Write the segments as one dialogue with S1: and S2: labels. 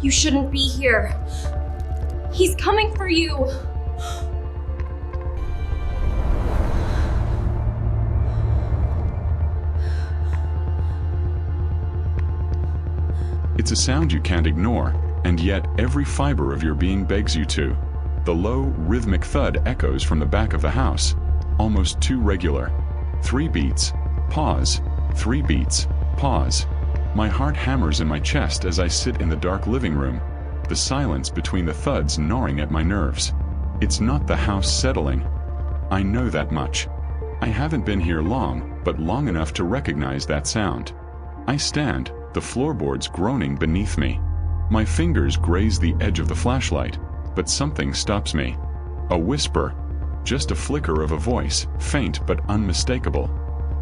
S1: You shouldn't be here. He's coming for you.
S2: It's a sound you can't ignore, and yet every fiber of your being begs you to. The low, rhythmic thud echoes from the back of the house, almost too regular. 3 beats, pause, 3 beats, pause. My heart hammers in my chest as I sit in the dark living room, the silence between the thuds gnawing at my nerves. It's not the house settling. I know that much. I haven't been here long, but long enough to recognize that sound. I stand, the floorboards groaning beneath me. My fingers graze the edge of the flashlight, but something stops me. A whisper, just a flicker of a voice, faint but unmistakable.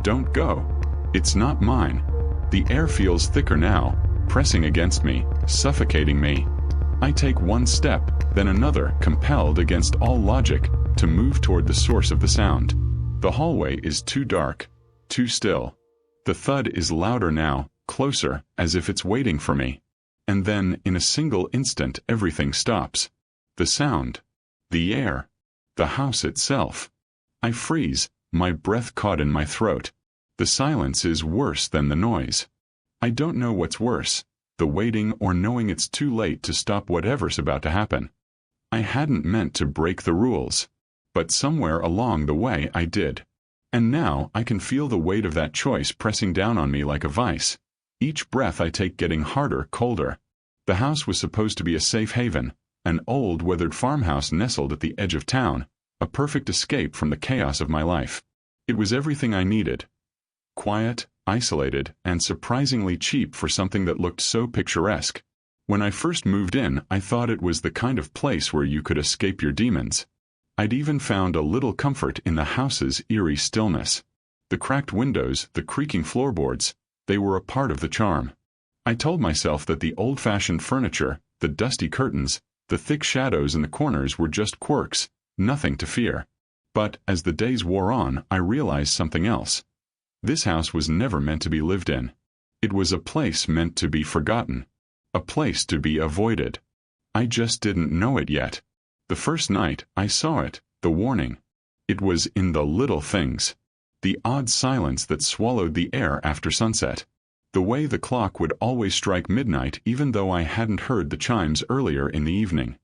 S2: Don't go. It's not mine. The air feels thicker now, pressing against me, suffocating me. I take one step, then another, compelled against all logic, to move toward the source of the sound. The hallway is too dark, too still. The thud is louder now, closer, as if it's waiting for me. And then, in a single instant, everything stops. The sound. The air. The house itself. I freeze, my breath caught in my throat. The silence is worse than the noise. I don't know what's worse, the waiting or knowing it's too late to stop whatever's about to happen. I hadn't meant to break the rules, but somewhere along the way I did. And now I can feel the weight of that choice pressing down on me like a vice. Each breath I take getting harder, colder. The house was supposed to be a safe haven, an old weathered farmhouse nestled at the edge of town, a perfect escape from the chaos of my life. It was everything I needed. Quiet, isolated, and surprisingly cheap for something that looked so picturesque. When I first moved in, I thought it was the kind of place where you could escape your demons. I'd even found a little comfort in the house's eerie stillness. The cracked windows, the creaking floorboards, they were a part of the charm. I told myself that the old-fashioned furniture, the dusty curtains, the thick shadows in the corners were just quirks, nothing to fear. But, as the days wore on, I realized something else. This house was never meant to be lived in. It was a place meant to be forgotten. A place to be avoided. I just didn't know it yet. The first night, I saw it, the warning. It was in the little things. The odd silence that swallowed the air after sunset. The way the clock would always strike midnight even though I hadn't heard the chimes earlier in the evening.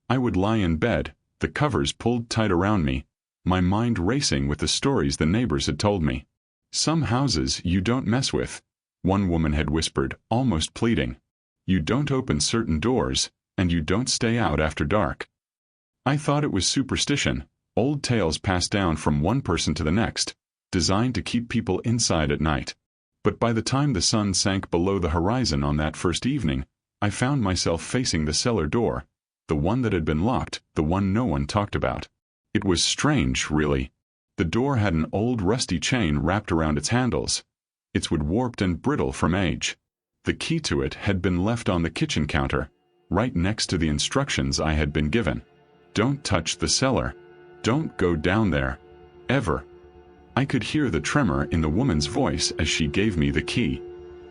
S2: I would lie in bed, the covers pulled tight around me, my mind racing with the stories the neighbors had told me. Some houses you don't mess with, one woman had whispered, almost pleading. You don't open certain doors, and you don't stay out after dark. I thought it was superstition, old tales passed down from one person to the next, designed to keep people inside at night. But by the time the sun sank below the horizon on that first evening, I found myself facing the cellar door, the one that had been locked, the one no one talked about. It was strange, really. The door had an old rusty chain wrapped around its handles. Its wood warped and brittle from age. The key to it had been left on the kitchen counter, right next to the instructions I had been given. Don't touch the cellar. Don't go down there. Ever. I could hear the tremor in the woman's voice as she gave me the key.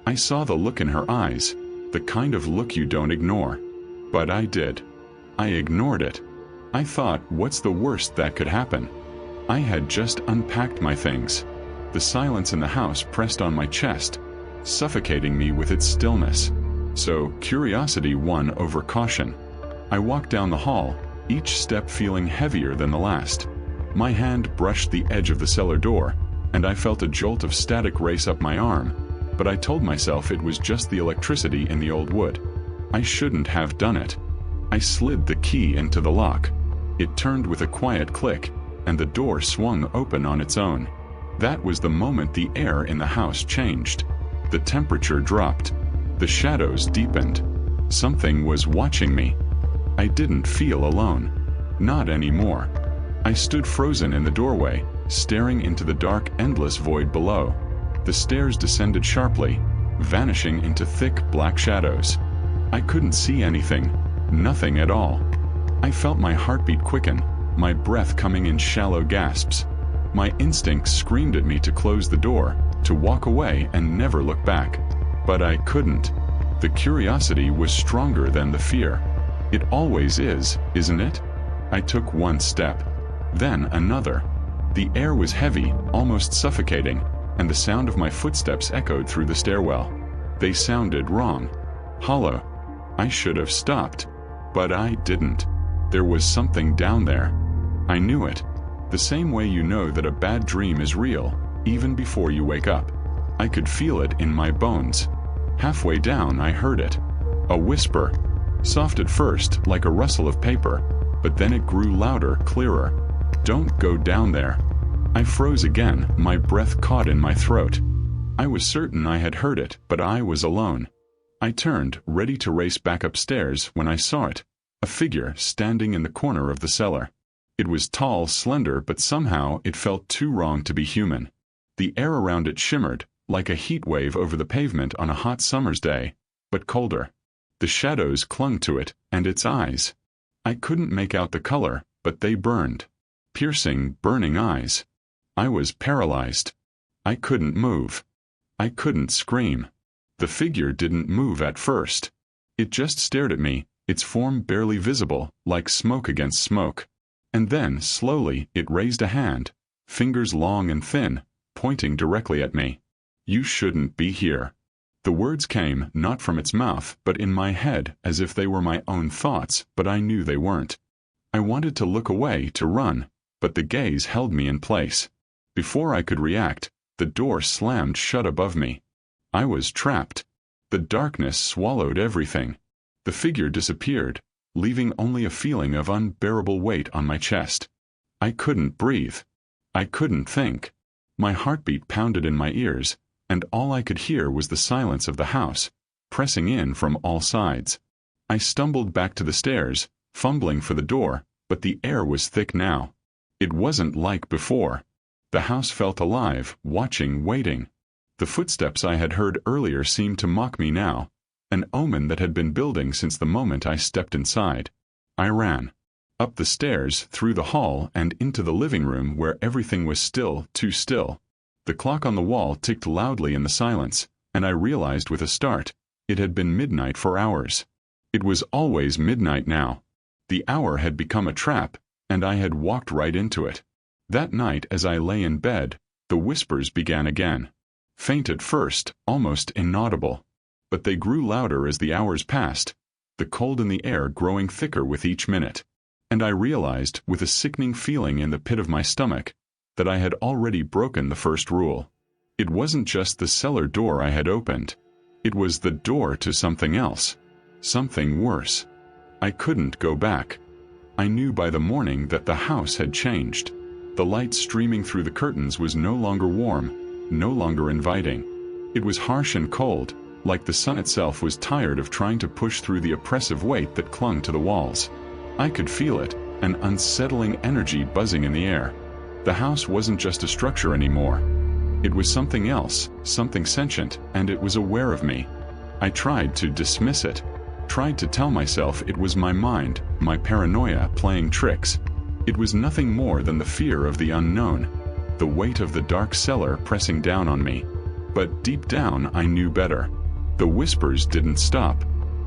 S2: I saw the look in her eyes, the kind of look you don't ignore. But I did. I ignored it. I thought, what's the worst that could happen? I had just unpacked my things. The silence in the house pressed on my chest, suffocating me with its stillness. So, curiosity won over caution. I walked down the hall, each step feeling heavier than the last. My hand brushed the edge of the cellar door, and I felt a jolt of static race up my arm, but I told myself it was just the electricity in the old wood. I shouldn't have done it. I slid the key into the lock. It turned with a quiet click, and the door swung open on its own. That was the moment the air in the house changed. The temperature dropped. The shadows deepened. Something was watching me. I didn't feel alone. Not anymore. I stood frozen in the doorway, staring into the dark, endless void below. The stairs descended sharply, vanishing into thick, black shadows. I couldn't see anything. Nothing at all. I felt my heartbeat quicken, my breath coming in shallow gasps. My instincts screamed at me to close the door, to walk away and never look back. But I couldn't. The curiosity was stronger than the fear. It always is, isn't it? I took one step, then another. The air was heavy, almost suffocating, and the sound of my footsteps echoed through the stairwell. They sounded wrong, hollow. I should have stopped, but I didn't. There was something down there. I knew it. The same way you know that a bad dream is real, even before you wake up. I could feel it in my bones. Halfway down, I heard it. A whisper. Soft at first, like a rustle of paper, but then it grew louder, clearer. Don't go down there. I froze again, my breath caught in my throat. I was certain I had heard it, but I was alone. I turned, ready to race back upstairs, when I saw it. A figure standing in the corner of the cellar. It was tall, slender, but somehow it felt too wrong to be human. The air around it shimmered, like a heat wave over the pavement on a hot summer's day, but colder. The shadows clung to it, and its eyes. I couldn't make out the color, but they burned. Piercing, burning eyes. I was paralyzed. I couldn't move. I couldn't scream. The figure didn't move at first. It just stared at me, its form barely visible, like smoke against smoke. And then, slowly, it raised a hand, fingers long and thin, pointing directly at me. You shouldn't be here. The words came, not from its mouth, but in my head, as if they were my own thoughts, but I knew they weren't. I wanted to look away, to run, but the gaze held me in place. Before I could react, the door slammed shut above me. I was trapped. The darkness swallowed everything. The figure disappeared, leaving only a feeling of unbearable weight on my chest. I couldn't breathe. I couldn't think. My heartbeat pounded in my ears, and all I could hear was the silence of the house, pressing in from all sides. I stumbled back to the stairs, fumbling for the door, but the air was thick now. It wasn't like before. The house felt alive, watching, waiting. The footsteps I had heard earlier seemed to mock me now, an omen that had been building since the moment I stepped inside. I ran. Up the stairs, through the hall, and into the living room where everything was still, too still. The clock on the wall ticked loudly in the silence, and I realized with a start, it had been midnight for hours. It was always midnight now. The hour had become a trap, and I had walked right into it. That night, as I lay in bed, the whispers began again. Faint at first, almost inaudible. But they grew louder as the hours passed, the cold in the air growing thicker with each minute. And I realized, with a sickening feeling in the pit of my stomach, that I had already broken the first rule. It wasn't just the cellar door I had opened. It was the door to something else. Something worse. I couldn't go back. I knew by the morning that the house had changed. The light streaming through the curtains was no longer warm, no longer inviting. It was harsh and cold, like the sun itself was tired of trying to push through the oppressive weight that clung to the walls. I could feel it, an unsettling energy buzzing in the air. The house wasn't just a structure anymore. It was something else, something sentient, and it was aware of me. I tried to dismiss it, tried to tell myself it was my mind, my paranoia playing tricks. It was nothing more than the fear of the unknown, the weight of the dark cellar pressing down on me. But deep down I knew better. The whispers didn't stop.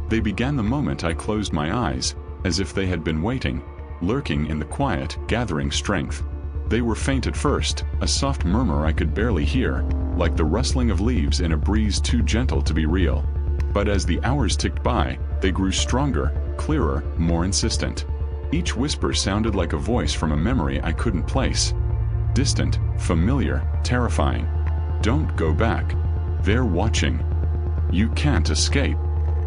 S2: They began the moment I closed my eyes, as if they had been waiting, lurking in the quiet, gathering strength. They were faint at first, a soft murmur I could barely hear, like the rustling of leaves in a breeze too gentle to be real. But as the hours ticked by, they grew stronger, clearer, more insistent. Each whisper sounded like a voice from a memory I couldn't place. Distant, familiar, terrifying. Don't go back. They're watching. You can't escape.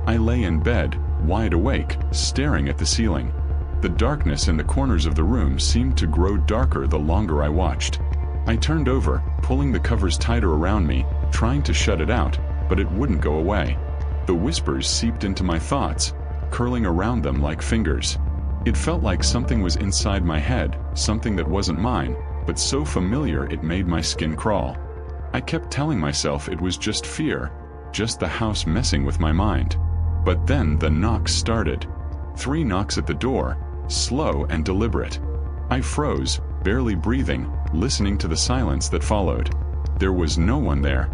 S2: I lay in bed, wide awake, staring at the ceiling. The darkness in the corners of the room seemed to grow darker the longer I watched. I turned over, pulling the covers tighter around me, trying to shut it out, but it wouldn't go away. The whispers seeped into my thoughts, curling around them like fingers. It felt like something was inside my head, something that wasn't mine, but so familiar it made my skin crawl. I kept telling myself it was just fear, just the house messing with my mind. But then the knocks started. 3 knocks at the door, slow and deliberate. I froze, barely breathing, listening to the silence that followed. There was no one there.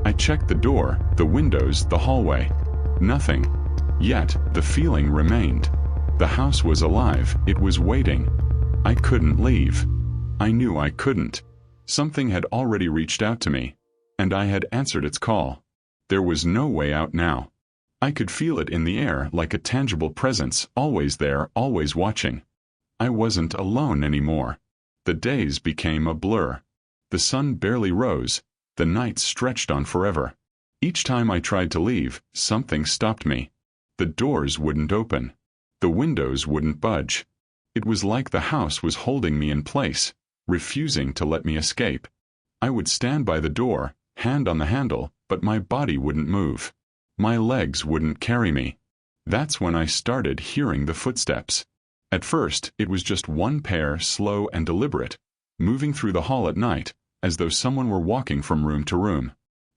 S2: I checked the door, the windows, the hallway. Nothing. Yet, the feeling remained. The house was alive, it was waiting. I couldn't leave. I knew I couldn't. Something had already reached out to me, and I had answered its call. There was no way out now. I could feel it in the air like a tangible presence, always there, always watching. I wasn't alone anymore. The days became a blur. The sun barely rose, the nights stretched on forever. Each time I tried to leave, something stopped me. The doors wouldn't open. The windows wouldn't budge. It was like the house was holding me in place, refusing to let me escape. I would stand by the door, hand on the handle, but my body wouldn't move. My legs wouldn't carry me. That's when I started hearing the footsteps. At first, it was just one pair, slow and deliberate, moving through the hall at night, as though someone were walking from room to room.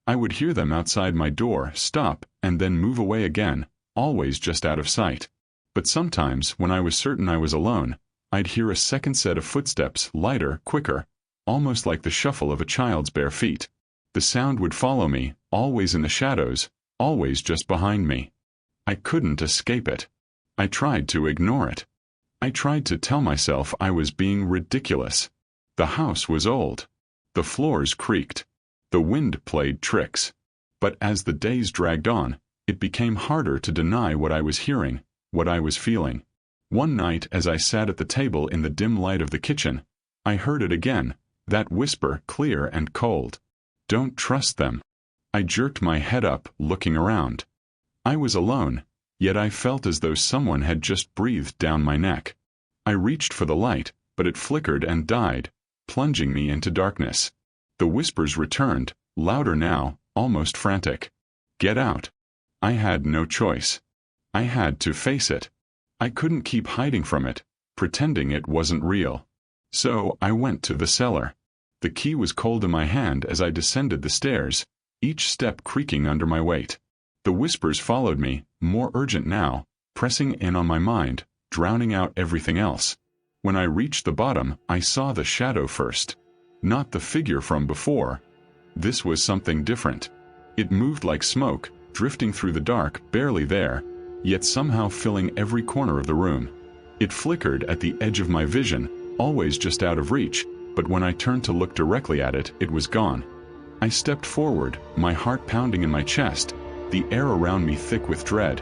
S2: I would hear them outside my door, stop, and then move away again, always just out of sight. But sometimes, when I was certain I was alone, I'd hear a second set of footsteps, lighter, quicker, almost like the shuffle of a child's bare feet. The sound would follow me, always in the shadows, always just behind me. I couldn't escape it. I tried to ignore it. I tried to tell myself I was being ridiculous. The house was old. The floors creaked. The wind played tricks. But as the days dragged on, it became harder to deny what I was hearing, what I was feeling. One night, as I sat at the table in the dim light of the kitchen, I heard it again, that whisper, clear and cold. Don't trust them. I jerked my head up, looking around. I was alone, yet I felt as though someone had just breathed down my neck. I reached for the light, but it flickered and died, plunging me into darkness. The whispers returned, louder now, almost frantic. Get out. I had no choice. I had to face it. I couldn't keep hiding from it, pretending it wasn't real. So I went to the cellar. The key was cold in my hand as I descended the stairs, each step creaking under my weight. The whispers followed me, more urgent now, pressing in on my mind, drowning out everything else. When I reached the bottom, I saw the shadow first. Not the figure from before. This was something different. It moved like smoke, drifting through the dark, barely there, yet somehow filling every corner of the room. It flickered at the edge of my vision, always just out of reach, but when I turned to look directly at it, it was gone. I stepped forward, my heart pounding in my chest, the air around me thick with dread.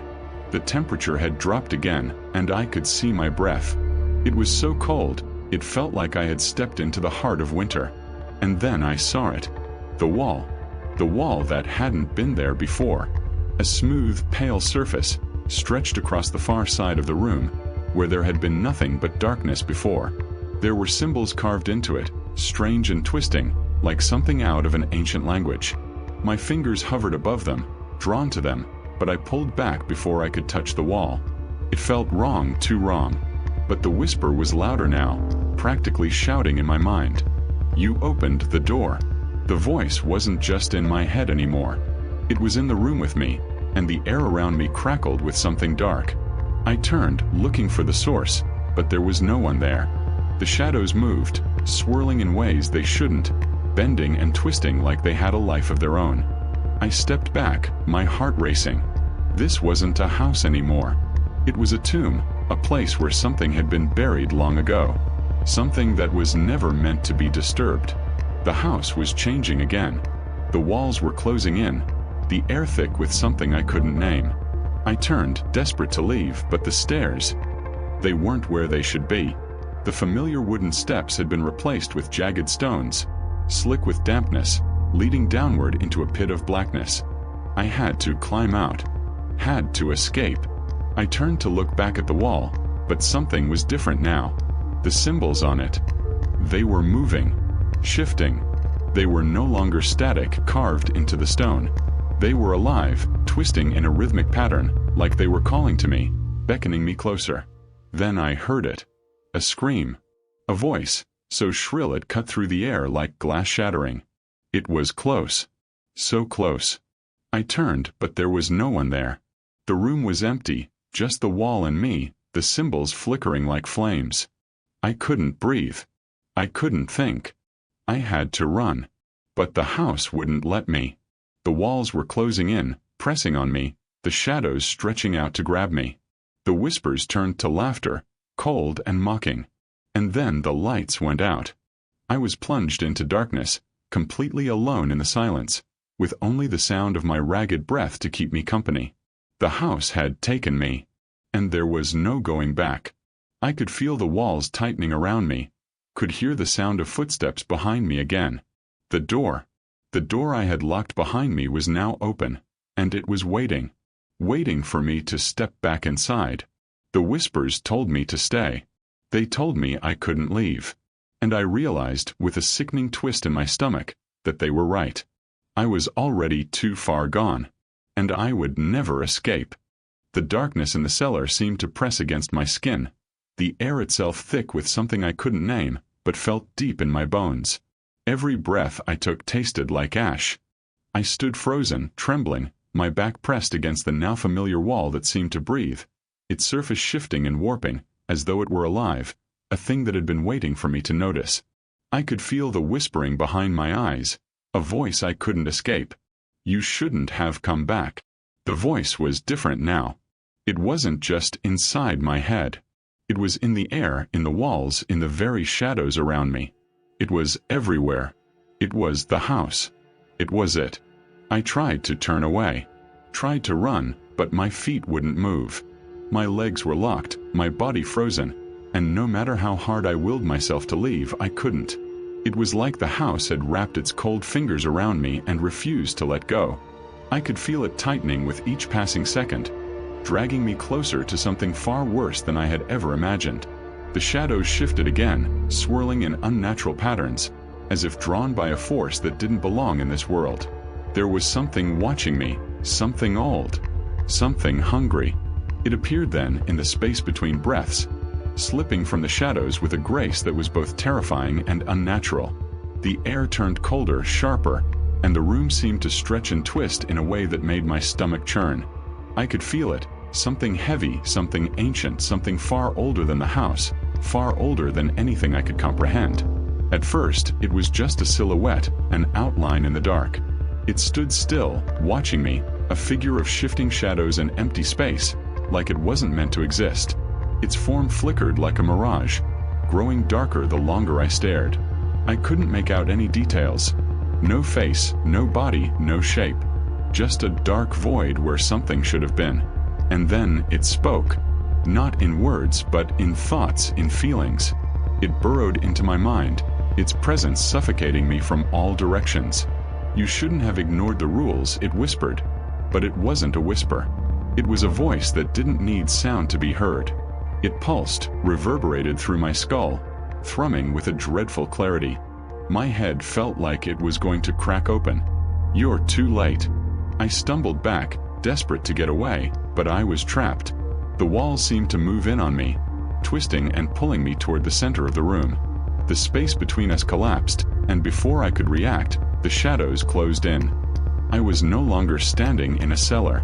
S2: The temperature had dropped again, and I could see my breath. It was so cold, it felt like I had stepped into the heart of winter. And then I saw it. The wall that hadn't been there before. A smooth, pale surface, stretched across the far side of the room, where there had been nothing but darkness before. There were symbols carved into it, strange and twisting, like something out of an ancient language. My fingers hovered above them, drawn to them, but I pulled back before I could touch the wall. It felt wrong, too wrong. But the whisper was louder now, practically shouting in my mind. You opened the door. The voice wasn't just in my head anymore. It was in the room with me, and the air around me crackled with something dark. I turned, looking for the source, but there was no one there. The shadows moved, swirling in ways they shouldn't, bending and twisting like they had a life of their own. I stepped back, my heart racing. This wasn't a house anymore. It was a tomb, a place where something had been buried long ago. Something that was never meant to be disturbed. The house was changing again. The walls were closing in, the air thick with something I couldn't name. I turned, desperate to leave, but the stairs, they weren't where they should be. The familiar wooden steps had been replaced with jagged stones, slick with dampness, leading downward into a pit of blackness. I had to climb out. Had to escape. I turned to look back at the wall, but something was different now. The symbols on it. They were moving, shifting. They were no longer static, carved into the stone. They were alive, twisting in a rhythmic pattern, like they were calling to me, beckoning me closer. Then I heard it. A scream. A voice, so shrill it cut through the air like glass shattering. It was close. So close. I turned, but there was no one there. The room was empty, just the wall and me, the symbols flickering like flames. I couldn't breathe. I couldn't think. I had to run. But the house wouldn't let me. The walls were closing in, pressing on me, the shadows stretching out to grab me. The whispers turned to laughter, cold and mocking. And then the lights went out. I was plunged into darkness, completely alone in the silence, with only the sound of my ragged breath to keep me company. The house had taken me, and there was no going back. I could feel the walls tightening around me, could hear the sound of footsteps behind me again. The door I had locked behind me was now open, and it was waiting for me to step back inside. The whispers told me to stay. They told me I couldn't leave. And I realized, with a sickening twist in my stomach, that they were right. I was already too far gone, and I would never escape. The darkness in the cellar seemed to press against my skin, the air itself thick with something I couldn't name, but felt deep in my bones. Every breath I took tasted like ash. I stood frozen, trembling, my back pressed against the now familiar wall that seemed to breathe, its surface shifting and warping, as though it were alive, a thing that had been waiting for me to notice. I could feel the whispering behind my eyes, a voice I couldn't escape. You shouldn't have come back. The voice was different now. It wasn't just inside my head. It was in the air, in the walls, in the very shadows around me. It was everywhere. It was the house. It was it. I tried to turn away, tried to run, but my feet wouldn't move. My legs were locked, my body frozen, and no matter how hard I willed myself to leave, I couldn't. It was like the house had wrapped its cold fingers around me and refused to let go. I could feel it tightening with each passing second, dragging me closer to something far worse than I had ever imagined. The shadows shifted again, swirling in unnatural patterns, as if drawn by a force that didn't belong in this world. There was something watching me, something old, something hungry. It appeared then, in the space between breaths, slipping from the shadows with a grace that was both terrifying and unnatural. The air turned colder, sharper, and the room seemed to stretch and twist in a way that made my stomach churn. I could feel it, something heavy, something ancient, something far older than the house, far older than anything I could comprehend. At first, it was just a silhouette, an outline in the dark. It stood still, watching me, a figure of shifting shadows and empty space, like it wasn't meant to exist. Its form flickered like a mirage, growing darker the longer I stared. I couldn't make out any details. No face, no body, no shape. Just a dark void where something should have been. And then it spoke. Not in words, but in thoughts, in feelings. It burrowed into my mind, its presence suffocating me from all directions. You shouldn't have ignored the rules, it whispered. But it wasn't a whisper. It was a voice that didn't need sound to be heard. It pulsed, reverberated through my skull, thrumming with a dreadful clarity. My head felt like it was going to crack open. You're too late. I stumbled back, desperate to get away, but I was trapped. The walls seemed to move in on me, twisting and pulling me toward the center of the room. The space between us collapsed, and before I could react, the shadows closed in. I was no longer standing in a cellar.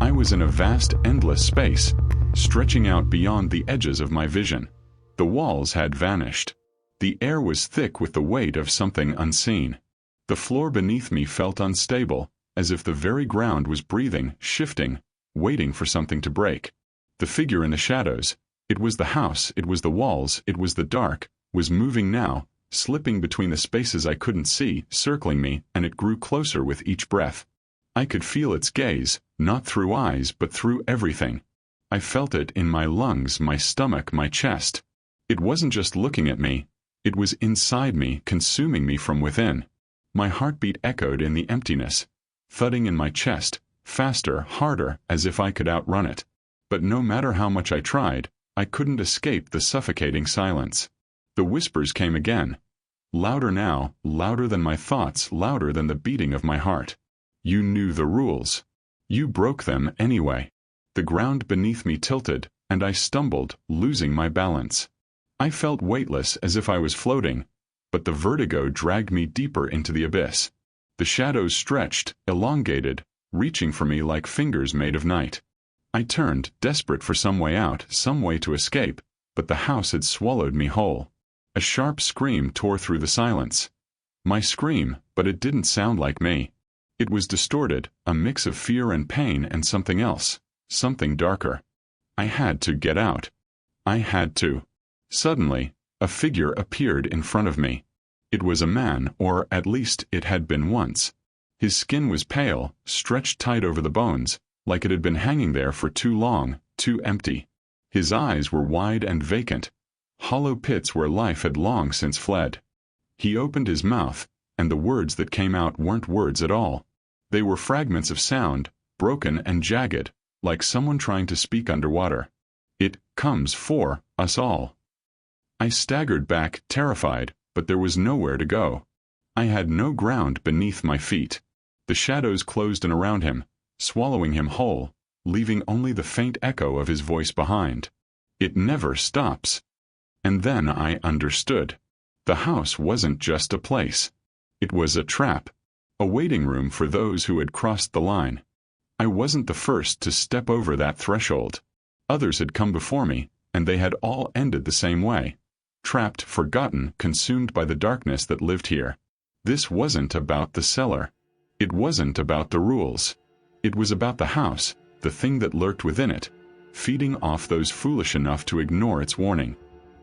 S2: I was in a vast, endless space, stretching out beyond the edges of my vision. The walls had vanished. The air was thick with the weight of something unseen. The floor beneath me felt unstable, as if the very ground was breathing, shifting, waiting for something to break. The figure in the shadows, it was the house, it was the walls, it was the dark, was moving now, slipping between the spaces I couldn't see, circling me, and it grew closer with each breath. I could feel its gaze, not through eyes but through everything. I felt it in my lungs, my stomach, my chest. It wasn't just looking at me, it was inside me, consuming me from within. My heartbeat echoed in the emptiness, thudding in my chest, faster, harder, as if I could outrun it. But no matter how much I tried, I couldn't escape the suffocating silence. The whispers came again. Louder now, louder than my thoughts, louder than the beating of my heart. You knew the rules. You broke them anyway. The ground beneath me tilted, and I stumbled, losing my balance. I felt weightless as if I was floating, but the vertigo dragged me deeper into the abyss. The shadows stretched, elongated, reaching for me like fingers made of night. I turned, desperate for some way out, some way to escape, but the house had swallowed me whole. A sharp scream tore through the silence. My scream, but it didn't sound like me. It was distorted, a mix of fear and pain and something else, something darker. I had to get out. I had to. Suddenly, a figure appeared in front of me. It was a man, or at least it had been once. His skin was pale, stretched tight over the bones, like it had been hanging there for too long, too empty. His eyes were wide and vacant, hollow pits where life had long since fled. He opened his mouth, and the words that came out weren't words at all. They were fragments of sound, broken and jagged, like someone trying to speak underwater. It comes for us all. I staggered back, terrified, but there was nowhere to go. I had no ground beneath my feet. The shadows closed in around him, swallowing him whole, leaving only the faint echo of his voice behind. It never stops. And then I understood. The house wasn't just a place. It was a trap, a waiting room for those who had crossed the line. I wasn't the first to step over that threshold. Others had come before me, and they had all ended the same way. Trapped, forgotten, consumed by the darkness that lived here. This wasn't about the cellar. It wasn't about the rules. It was about the house, the thing that lurked within it, feeding off those foolish enough to ignore its warning.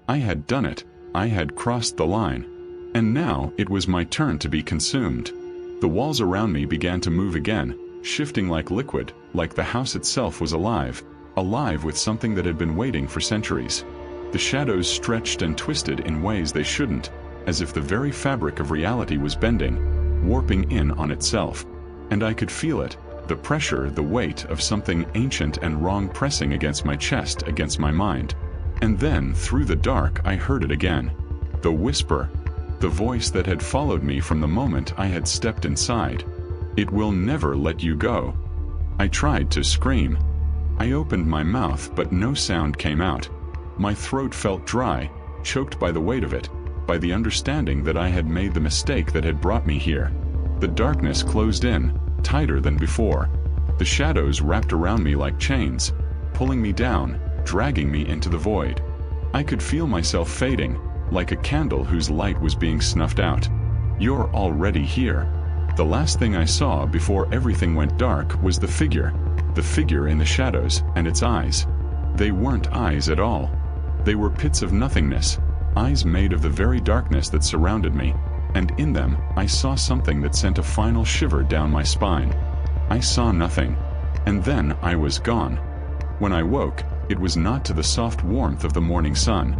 S2: I had done it. I had crossed the line. And now it was my turn to be consumed. The walls around me began to move again, shifting like liquid, like the house itself was alive, alive with something that had been waiting for centuries. The shadows stretched and twisted in ways they shouldn't, as if the very fabric of reality was bending, warping in on itself. And I could feel it, the pressure, the weight of something ancient and wrong pressing against my chest, against my mind. And then, through the dark, I heard it again. The whisper. The voice that had followed me from the moment I had stepped inside. It will never let you go. I tried to scream. I opened my mouth, but no sound came out. My throat felt dry, choked by the weight of it, by the understanding that I had made the mistake that had brought me here. The darkness closed in, tighter than before. The shadows wrapped around me like chains, pulling me down, dragging me into the void. I could feel myself fading, like a candle whose light was being snuffed out. You're already here. The last thing I saw before everything went dark was the figure in the shadows, and its eyes. They weren't eyes at all. They were pits of nothingness, eyes made of the very darkness that surrounded me, and in them I saw something that sent a final shiver down my spine. I saw nothing, and then I was gone. When I woke, it was not to the soft warmth of the morning sun.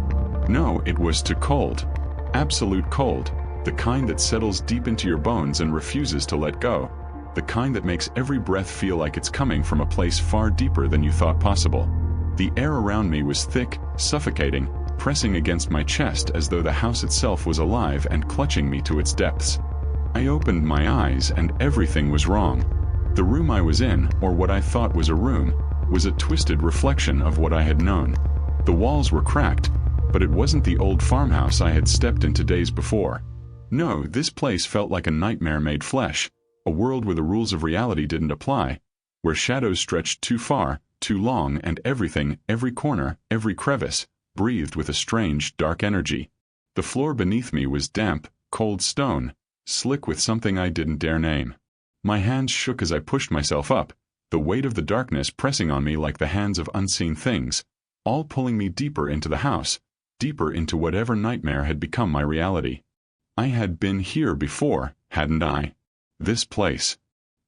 S2: No, it was to cold. Absolute cold, the kind that settles deep into your bones and refuses to let go. The kind that makes every breath feel like it's coming from a place far deeper than you thought possible. The air around me was thick, suffocating, pressing against my chest as though the house itself was alive and clutching me to its depths. I opened my eyes and everything was wrong. The room I was in, or what I thought was a room, was a twisted reflection of what I had known. The walls were cracked, but it wasn't the old farmhouse I had stepped into days before. No, this place felt like a nightmare made flesh, a world where the rules of reality didn't apply, where shadows stretched too far, too long, and everything, every corner, every crevice, breathed with a strange, dark energy. The floor beneath me was damp, cold stone, slick with something I didn't dare name. My hands shook as I pushed myself up, the weight of the darkness pressing on me like the hands of unseen things, all pulling me deeper into the house, deeper into whatever nightmare had become my reality. I had been here before, hadn't I? This place.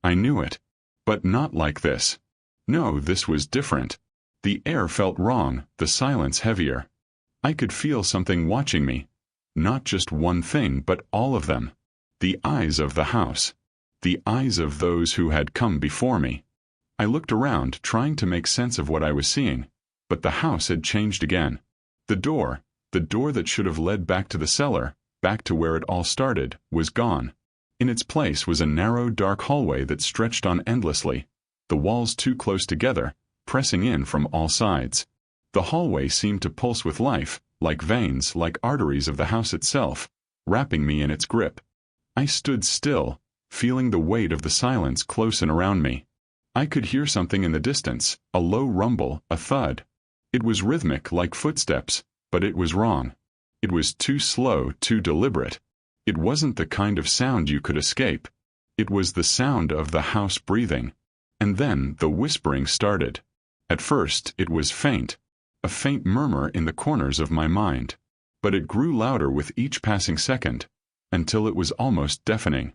S2: I knew it. But not like this. No, this was different. The air felt wrong, the silence heavier. I could feel something watching me. Not just one thing, but all of them. The eyes of the house. The eyes of those who had come before me. I looked around, trying to make sense of what I was seeing. But the house had changed again. The door that should have led back to the cellar, back to where it all started, was gone. In its place was a narrow, dark hallway that stretched on endlessly, the walls too close together, pressing in from all sides. The hallway seemed to pulse with life, like veins, like arteries of the house itself, wrapping me in its grip. I stood still, feeling the weight of the silence close in around me. I could hear something in the distance, a low rumble, a thud. It was rhythmic, like footsteps, but it was wrong. It was too slow, too deliberate. It wasn't the kind of sound you could escape. It was the sound of the house breathing. And then the whispering started. At first it was faint, a faint murmur in the corners of my mind. But it grew louder with each passing second, until it was almost deafening.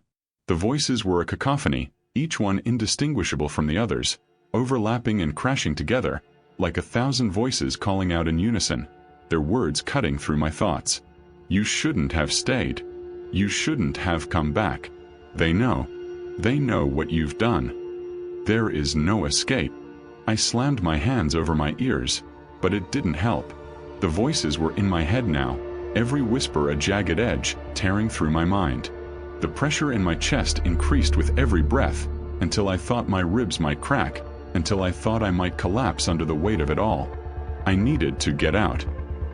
S2: The voices were a cacophony, each one indistinguishable from the others, overlapping and crashing together, like 1,000 voices calling out in unison, their words cutting through my thoughts. You shouldn't have stayed. You shouldn't have come back. They know. They know what you've done. There is no escape. I slammed my hands over my ears, but it didn't help. The voices were in my head now, every whisper a jagged edge, tearing through my mind. The pressure in my chest increased with every breath, until I thought my ribs might crack, until I thought I might collapse under the weight of it all. I needed to get out.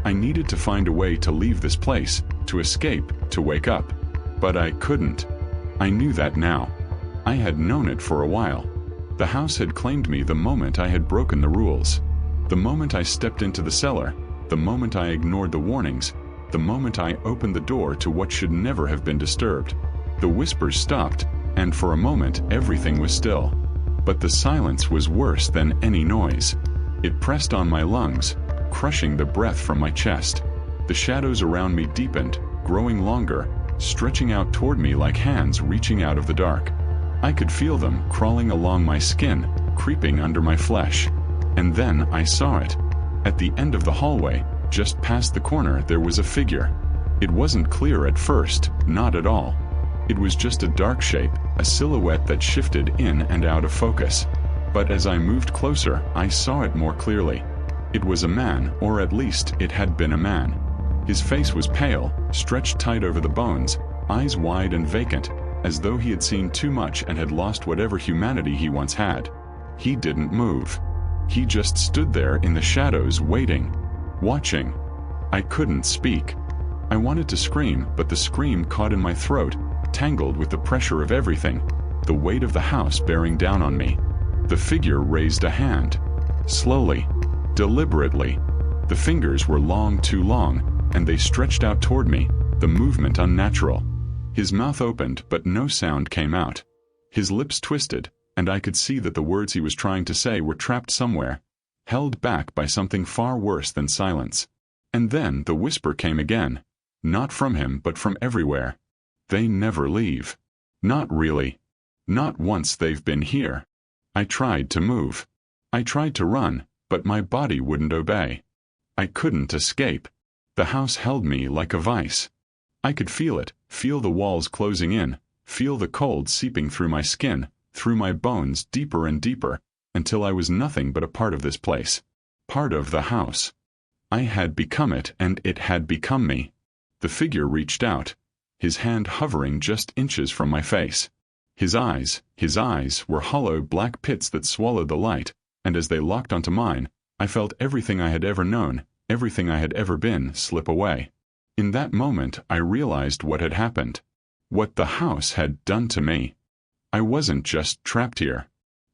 S2: I needed to find a way to leave this place, to escape, to wake up. But I couldn't. I knew that now. I had known it for a while. The house had claimed me the moment I had broken the rules. The moment I stepped into the cellar, the moment I ignored the warnings, the moment I opened the door to what should never have been disturbed. The whispers stopped, and for a moment everything was still. But the silence was worse than any noise. It pressed on my lungs, crushing the breath from my chest. The shadows around me deepened, growing longer, stretching out toward me like hands reaching out of the dark. I could feel them crawling along my skin, creeping under my flesh. And then I saw it. At the end of the hallway, just past the corner, there was a figure. It wasn't clear at first, not at all. It was just a dark shape, a silhouette that shifted in and out of focus. But as I moved closer, I saw it more clearly. It was a man, or at least it had been a man. His face was pale, stretched tight over the bones, eyes wide and vacant, as though he had seen too much and had lost whatever humanity he once had. He didn't move. He just stood there in the shadows, waiting, watching. I couldn't speak. I wanted to scream, but the scream caught in my throat, tangled with the pressure of everything, the weight of the house bearing down on me. The figure raised a hand. Slowly, deliberately. The fingers were long, too long, and they stretched out toward me, the movement unnatural. His mouth opened, but no sound came out. His lips twisted, and I could see that the words he was trying to say were trapped somewhere, held back by something far worse than silence. And then the whisper came again, not from him but from everywhere. They never leave. Not really. Not once they've been here. I tried to move. I tried to run, but my body wouldn't obey. I couldn't escape. The house held me like a vice. I could feel it, feel the walls closing in, feel the cold seeping through my skin, through my bones deeper and deeper, until I was nothing but a part of this place. Part of the house. I had become it, and it had become me. The figure reached out, his hand hovering just inches from my face. His eyes were hollow black pits that swallowed the light, and as they locked onto mine, I felt everything I had ever known, everything I had ever been, slip away. In that moment I realized what had happened. What the house had done to me. I wasn't just trapped here.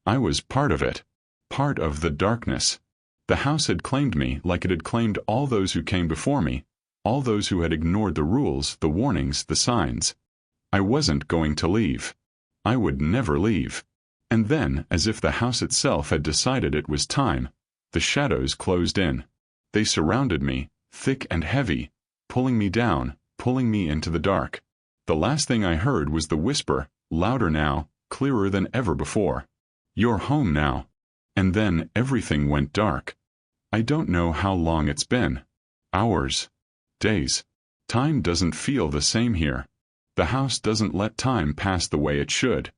S2: I was part of it. Part of the darkness. The house had claimed me like it had claimed all those who came before me, all those who had ignored the rules, the warnings, the signs. I wasn't going to leave. I would never leave. And then, as if the house itself had decided it was time, the shadows closed in. They surrounded me, thick and heavy, pulling me down, pulling me into the dark. The last thing I heard was the whisper, louder now, clearer than ever before. You're home now. And then everything went dark. I don't know how long it's been. Hours. Days. Time doesn't feel the same here. The house doesn't let time pass the way it should.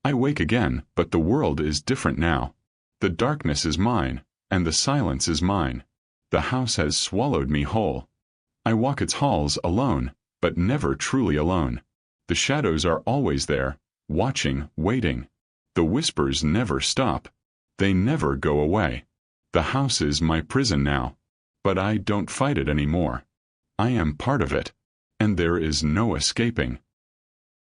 S2: I wake again, but the world is different now. The darkness is mine, and the silence is mine. The house has swallowed me whole. I walk its halls alone, but never truly alone. The shadows are always there, watching, waiting. The whispers never stop. They never go away. The house is my prison now. But I don't fight it anymore. I am part of it. And there is no escaping.